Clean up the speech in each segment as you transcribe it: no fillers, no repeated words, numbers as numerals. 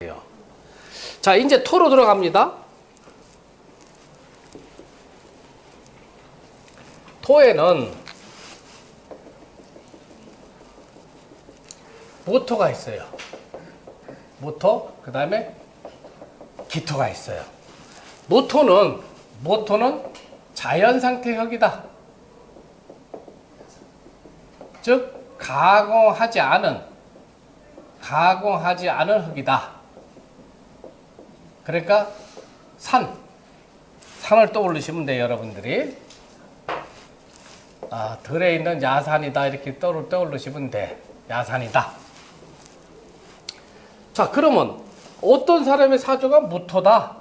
거예요. 자, 이제 토로 들어갑니다. 토에는 모토가 있어요. 모토, 그 다음에 기토가 있어요. 모토는 자연상태 흙이다. 즉 가공하지 않은 흙이다. 그러니까 산을 떠올리시면 돼요, 여러분들이. 들에 있는 야산이다 이렇게 떠올리시면 돼. 야산이다. 자, 그러면 어떤 사람의 사주가 무토다?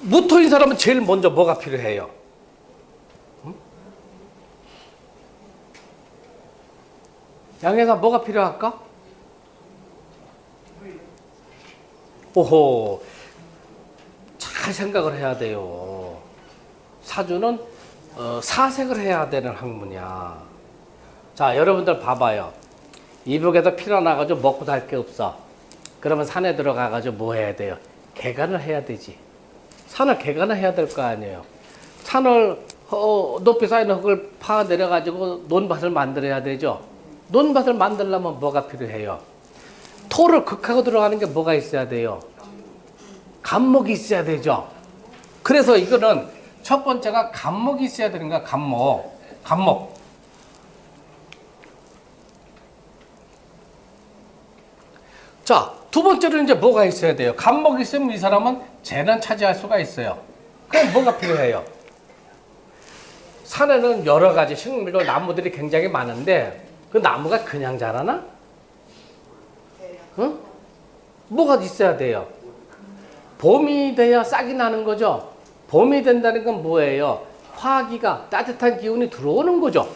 무토인 사람은 제일 먼저 뭐가 필요해요? 양해사 뭐가 필요할까? 오호, 잘 생각을 해야 돼요. 사주는 사색을 해야 되는 학문이야. 자, 여러분들 봐봐요. 이북에서 피어나가지고 먹고 살 게 없어. 그러면 산에 들어가가지고 뭐 해야 돼요? 개간을 해야 되지. 산을 개간을 해야 될 거 아니에요. 산을 높이 쌓이는 흙을 파 내려가지고 논밭을 만들어야 되죠. 논밭을 만들려면 뭐가 필요해요? 토를 극하고 들어가는 게 뭐가 있어야 돼요? 간목이 있어야 되죠. 그래서 이거는 첫 번째가 간목이 있어야 되는 거야. 간목. 자, 두 번째로 이제 뭐가 있어야 돼요? 간목이 있으면 이 사람은 재는 차지할 수가 있어요. 그럼 뭐가 필요해요? 산에는 여러 가지 식물들, 나무들이 굉장히 많은데 그 나무가 그냥 자라나? 응? 뭐가 있어야 돼요? 봄이 돼야 싹이 나는 거죠. 봄이 된다는 건 뭐예요? 화기가, 따뜻한 기운이 들어오는 거죠.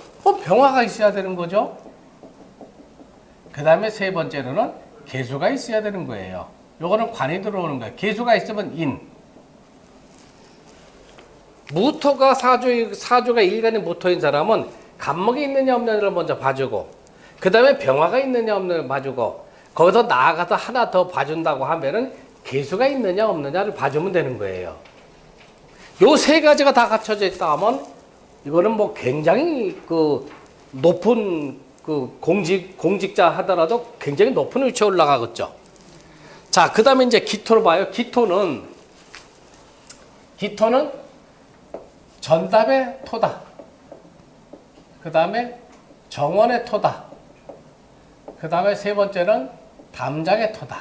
병화가 있어야 되는 거죠. 그 다음에 세 번째로는 개수가 있어야 되는 거예요. 요거는 관이 들어오는 거예요. 개수가 있으면 인. 무토가 사주가 일간의 무토인 사람은 간목이 있느냐 없느냐를 먼저 봐주고, 그 다음에 병화가 있느냐 없느냐를 봐주고, 거기서 나아가서 하나 더 봐준다고 하면은 개수가 있느냐 없느냐를 봐주면 되는 거예요. 요 세 가지가 다 갖춰져 있다 하면 이거는 뭐 굉장히 높은 공직자 하더라도 굉장히 높은 위치에 올라가겠죠. 자, 그 다음에 이제 기토로 봐요. 기토는 전답의 토다. 그 다음에 정원의 토다. 그 다음에 세 번째는 담장의 토다.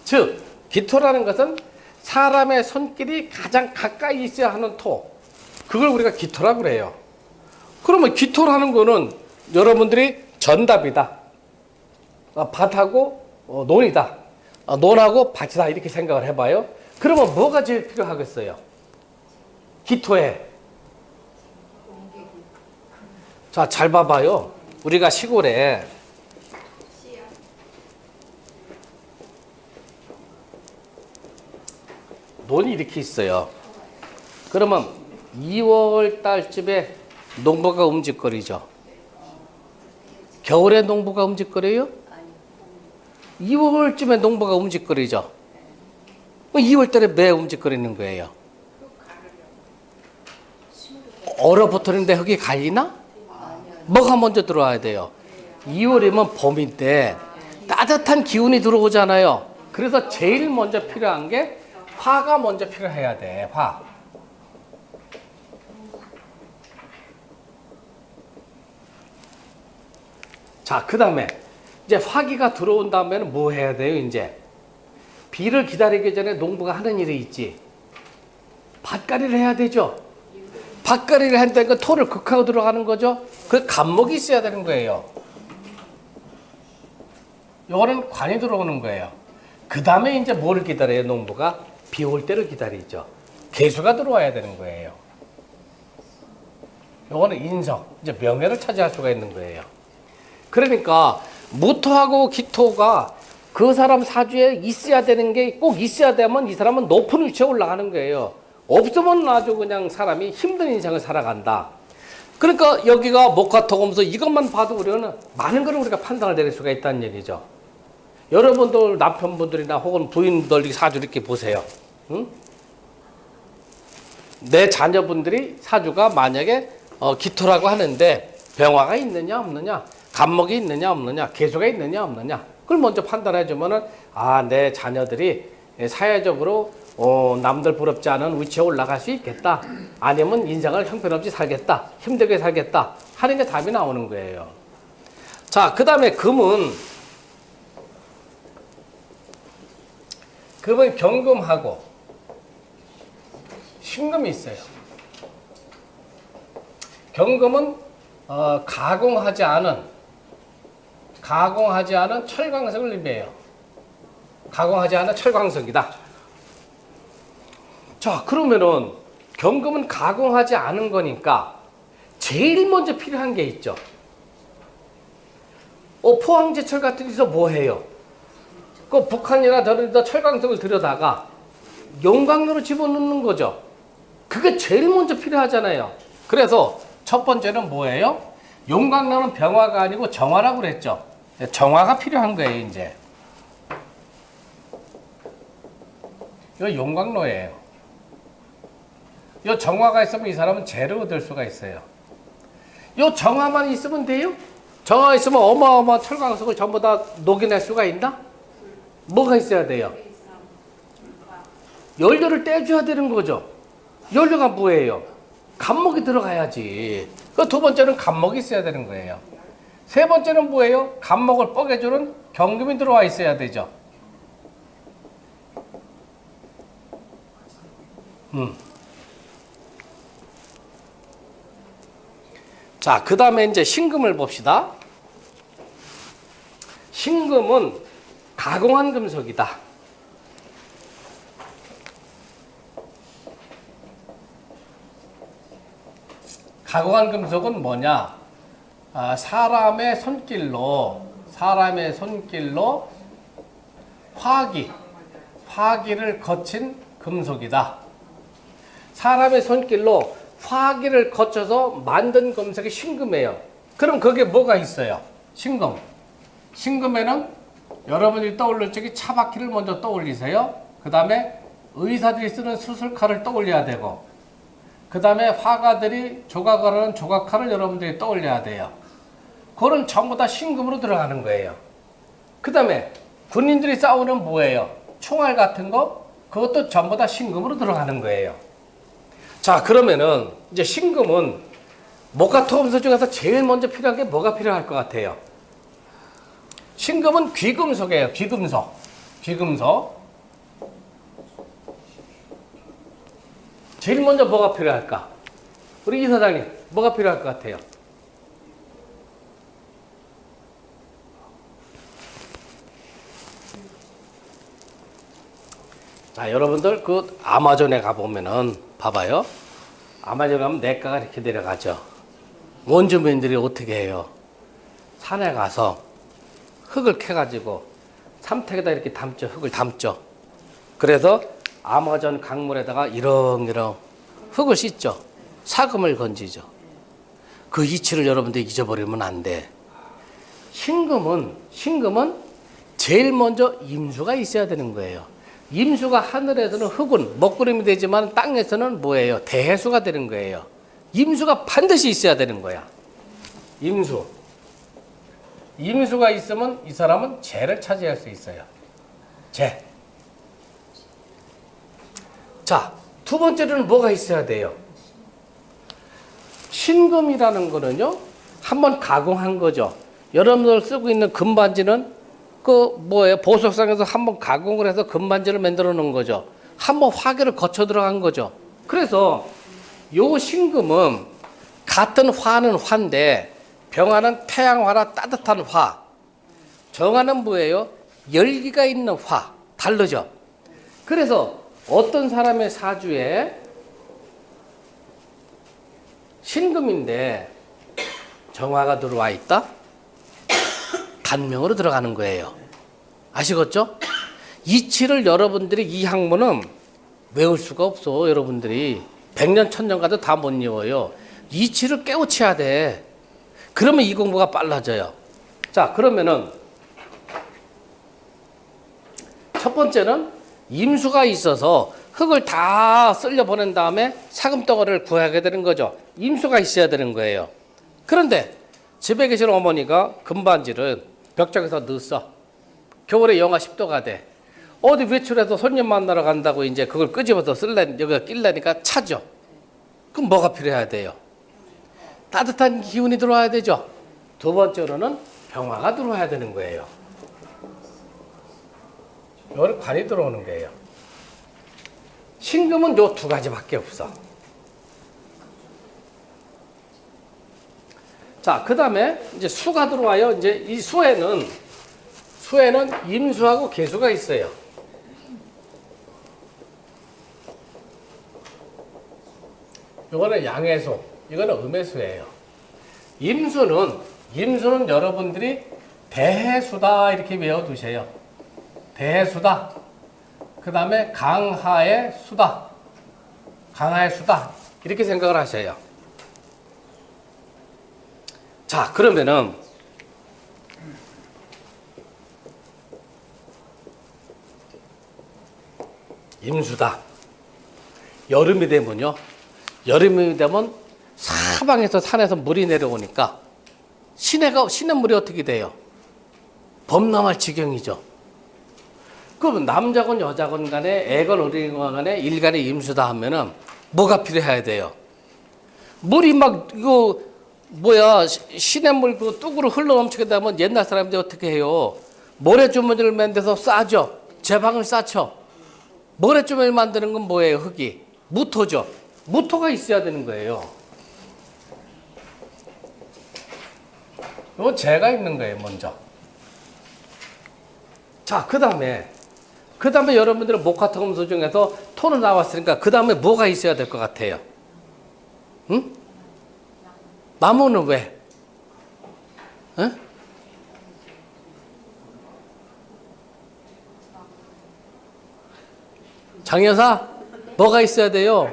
즉, 기토라는 것은 사람의 손길이 가장 가까이 있어야 하는 토. 그걸 우리가 기토라고 그래요. 그러면 기토라는 거는 여러분들이 전답이다. 밭하고 논이다. 논하고 밭이다. 이렇게 생각을 해봐요. 그러면 뭐가 제일 필요하겠어요? 기토에. 자, 잘 봐봐요. 우리가 시골에 논이 이렇게 있어요. 그러면 2월 달쯤에 농부가 움직거리죠. 겨울에 농부가 움직거려요? 2월쯤에 농부가 움직거리죠. 2월 달에 왜 움직거리는 거예요? 얼어붙었는데 흙이 갈리나? 뭐가 먼저 들어와야 돼요? 2월이면 봄인데 따뜻한 기운이 들어오잖아요. 그래서 제일 먼저 필요한 게 화가 먼저 필요해야 돼. 화. 자, 그 다음에 이제 화기가 들어온 다음에는 뭐 해야 돼요? 이제 비를 기다리기 전에 농부가 하는 일이 있지. 밭갈이를 해야 되죠. 밭갈이를 한다니까 토를 극하고 들어가는 거죠. 그 간목이 있어야 되는 거예요. 요거는 관이 들어오는 거예요. 그 다음에 이제 뭐를 기다려요? 농부가 비 올 때를 기다리죠. 개수가 들어와야 되는 거예요. 요거는 인성, 이제 명예를 차지할 수가 있는 거예요. 그러니까 무토하고 기토가 그 사람 사주에 있어야 되는 게 꼭 있어야 되면 이 사람은 높은 위치에 올라가는 거예요. 없으면 아주 그냥 사람이 힘든 인생을 살아간다. 그러니까 여기가 목화토금수 이것만 봐도 우리는 많은 걸 우리가 판단을 내릴 수가 있다는 얘기죠. 여러분들 남편분들이나 혹은 부인들 사주 이렇게 보세요. 응? 내 자녀분들이 사주가 만약에 기토라고 하는데 병화가 있느냐 없느냐, 간목이 있느냐 없느냐, 계수가 있느냐 없느냐, 그걸 먼저 판단해 주면은 내 자녀들이 사회적으로 남들 부럽지 않은 위치에 올라갈 수 있겠다, 아니면 인생을 형편없이 살겠다, 힘들게 살겠다 하는 게 답이 나오는 거예요. 자, 그 다음에 금은 경금하고 신금이 있어요. 경금은 가공하지 않은 철광석을 의미해요. 가공하지 않은 철광석이다. 자, 그러면은 경금은 가공하지 않은 거니까 제일 먼저 필요한 게 있죠. 포항제철 같은 데서 뭐 해요? 그 북한이나 저런 데 철광석을 들여다가 용광로로 집어넣는 거죠. 그게 제일 먼저 필요하잖아요. 그래서 첫 번째는 뭐예요? 용광로는 병화가 아니고 정화라고 그랬죠. 정화가 필요한 거예요, 이제. 이거 용광로예요. 이 정화가 있으면 이 사람은 재를 얻을 수가 있어요. 이 정화만 있으면 돼요? 정화 있으면 어마어마한 철광석을 전부 다 녹여낼 수가 있나? 뭐가 있어야 돼요? 연료를 떼줘야 되는 거죠. 연료가 뭐예요? 간목이 들어가야지. 그 두 번째는 간목이 있어야 되는 거예요. 세 번째는 뭐예요? 간목을 뻐개주는 경금이 들어와 있어야 되죠. 자, 그 다음에 이제 신금을 봅시다. 신금은 가공한 금속이다. 가공한 금속은 뭐냐? 사람의 손길로 화기를 거친 금속이다. 사람의 손길로 화기를 거쳐서 만든 금속이 신금이에요. 그럼 거기에 뭐가 있어요? 신금. 신금에는 여러분들이 떠올릴 적이 차바퀴를 먼저 떠올리세요. 그 다음에 의사들이 쓰는 수술칼을 떠올려야 되고, 그 다음에 화가들이 조각하는 조각칼을 여러분들이 떠올려야 돼요. 그거는 전부 다 신금으로 들어가는 거예요. 그 다음에 군인들이 싸우는 뭐예요? 총알 같은 거, 그것도 전부 다 신금으로 들어가는 거예요. 자, 그러면은 이제 신금은 목화토금속 중에서 제일 먼저 필요한 게 뭐가 필요할 것 같아요? 신금은 귀금속이에요. 귀금속. 제일 먼저 뭐가 필요할까? 우리 이사장님, 뭐가 필요할 것 같아요? 자, 여러분들 그 아마존에 가보면은 봐봐요. 아마존에 가면 냇가가 이렇게 내려가죠. 원주민들이 어떻게 해요? 산에 가서 흙을 캐가지고 삼택에다 이렇게 담죠. 흙을 담죠. 그래서 아마존 강물에다가 이렁이렁 흙을 씻죠. 사금을 건지죠. 그 이치를 여러분들 잊어버리면 안 돼. 신금은 제일 먼저 임수가 있어야 되는 거예요. 임수가 하늘에서는 흙은 먹구름이 되지만 땅에서는 뭐예요? 대해수가 되는 거예요. 임수가 반드시 있어야 되는 거야. 임수가 있으면 이 사람은 재를 차지할 수 있어요. 재. 자, 두 번째로는 뭐가 있어야 돼요? 신금이라는 거는요, 한번 가공한 거죠. 여러분들 쓰고 있는 금반지는 그 뭐예요? 보석상에서 한번 가공을 해서 금반지를 만들어 놓은 거죠. 한번 화기를 거쳐 들어간 거죠. 그래서 요 신금은 같은 화는 화인데 병화는 태양화라 따뜻한 화, 정화는 뭐예요? 열기가 있는 화. 다르죠. 그래서 어떤 사람의 사주에 신금인데 정화가 들어와 있다? 단명으로 들어가는 거예요. 아시겠죠? 이치를 여러분들이 이 학문은 외울 수가 없어. 여러분들이 100년 1000년 가도 다 못 외워요. 이치를 깨우쳐야 돼. 그러면 이 공부가 빨라져요. 자, 그러면은 첫 번째는 임수가 있어서 흙을 다 쓸려 보낸 다음에 사금덩어리를 구하게 되는 거죠. 임수가 있어야 되는 거예요. 그런데 집에 계신 어머니가 금반지를 벽장에서 넣었어. 겨울에 영하 10도가 돼. 어디 외출해서 손님 만나러 간다고 이제 그걸 끄집어서 여기가 낄래니까 차죠. 그럼 뭐가 필요해야 돼요? 따뜻한 기운이 들어와야 되죠. 두 번째로는 병화가 들어와야 되는 거예요. 여기 관이 들어오는 거예요. 신금은 요 두 가지밖에 없어. 자, 그 다음에 이제 수가 들어와요. 이제 이 수에는 임수하고 계수가 있어요. 이거는 양해수, 이거는 음해수예요. 임수는 여러분들이 대해수다 이렇게 외워두세요. 대해수다. 그 다음에 강하의 수다. 강하의 수다. 이렇게 생각을 하셔요. 자, 그러면은 임수다. 여름이 되면요. 여름이 되면 사방에서 산에서 물이 내려오니까 시냇물이 어떻게 돼요? 범람할 지경이죠. 그럼 남자건 여자건 간에 애건 어린이건 간에 일간의 임수다 하면은 뭐가 필요해야 돼요? 물이 막 이거 시냇물 그 뚝으로 흘러 넘치게 되면 옛날 사람들이 어떻게 해요? 모래주머니를 만들어서 싸죠. 제방을 싸죠. 모래주머니를 만드는 건 뭐예요? 흙이 무토죠. 무토가 있어야 되는 거예요. 이건 재가 있는 거예요, 먼저. 자, 그 다음에 여러분들은 목화토금수 중에서 토는 나왔으니까 그 다음에 뭐가 있어야 될 것 같아요? 응? 나무는 왜? 응? 장여사, 뭐가 있어야 돼요?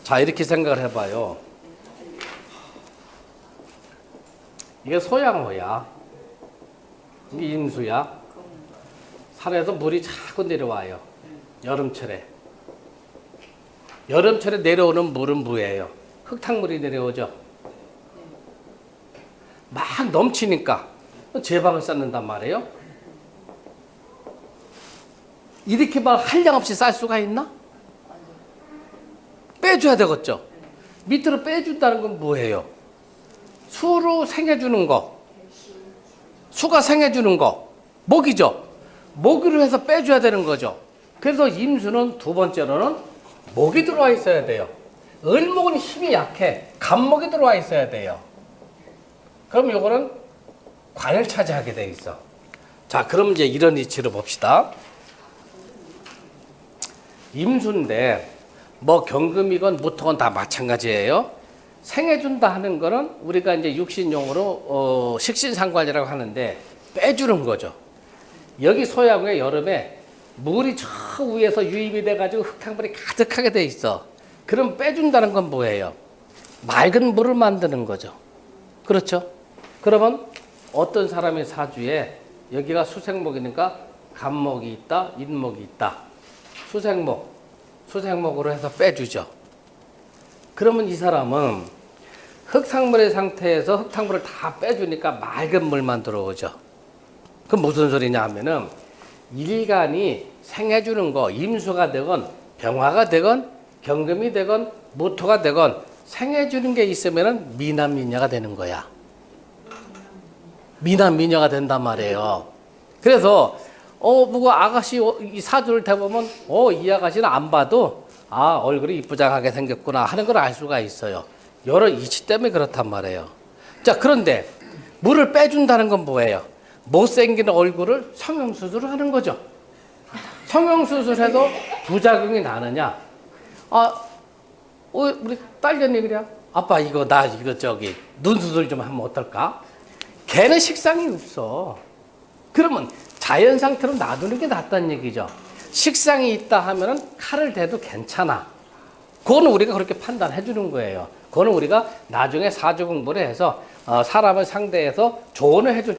자, 이렇게 생각을 해봐요. 이게 소양호야. 이게 임수야. 산에서 물이 자꾸 내려와요. 여름철에 내려오는 물은 뭐예요? 흙탕물이 내려오죠. 막 넘치니까 제방을 쌓는단 말이에요. 이렇게 막 한량없이 쌀 수가 있나? 빼줘야 되겠죠. 밑으로 빼준다는 건 뭐예요? 수로 생해주는 거. 수가 생해주는 거. 목이죠. 목으로 해서 빼줘야 되는 거죠. 그래서 임수는 두 번째로는 목이 들어와 있어야 돼요. 을목은 힘이 약해. 간목이 들어와 있어야 돼요. 그럼 요거는 관을 차지하게 돼 있어. 자, 그럼 이제 이런 이치를 봅시다. 임수인데 뭐 경금이건 무토건 다 마찬가지예요. 생해준다 하는 거는 우리가 이제 육신용어로 식신상관이라고 하는데 빼주는 거죠. 여기 소양에 여름에 물이 저 위에서 유입이 돼가지고 흙탕물이 가득하게 돼 있어. 그럼 빼준다는 건 뭐예요? 맑은 물을 만드는 거죠. 그렇죠? 그러면 어떤 사람의 사주에 여기가 수생목이니까 간목이 있다, 인목이 있다. 수생목으로 해서 빼주죠. 그러면 이 사람은 흙탕물의 상태에서 흙탕물을 다 빼주니까 맑은 물만 들어오죠. 그럼 무슨 소리냐 하면은 일간이 생해주는 거, 임수가 되건 병화가 되건 경금이 되건 무토가 되건 생해주는 게 있으면은 미남미녀가 되는 거야. 미남미녀가 된단 말이에요. 그래서 누가 아가씨 이 사주를 대보면 이 아가씨는 안 봐도 얼굴이 이쁘장하게 생겼구나 하는 걸 알 수가 있어요. 여러 이치 때문에 그렇단 말이에요. 자, 그런데 물을 빼준다는 건 뭐예요? 못생긴 얼굴을 성형수술을 하는 거죠. 성형수술해도 부작용이 나느냐? 우리 딸견이 그래요. 아빠 눈 수술 좀 하면 어떨까? 걔는 식상이 없어. 그러면 자연 상태로 놔두는 게 낫다는 얘기죠. 식상이 있다 하면은 칼을 대도 괜찮아. 그거는 우리가 그렇게 판단해 주는 거예요. 그거는 우리가 나중에 사주 공부를 해서 사람을 상대해서 조언을 해줄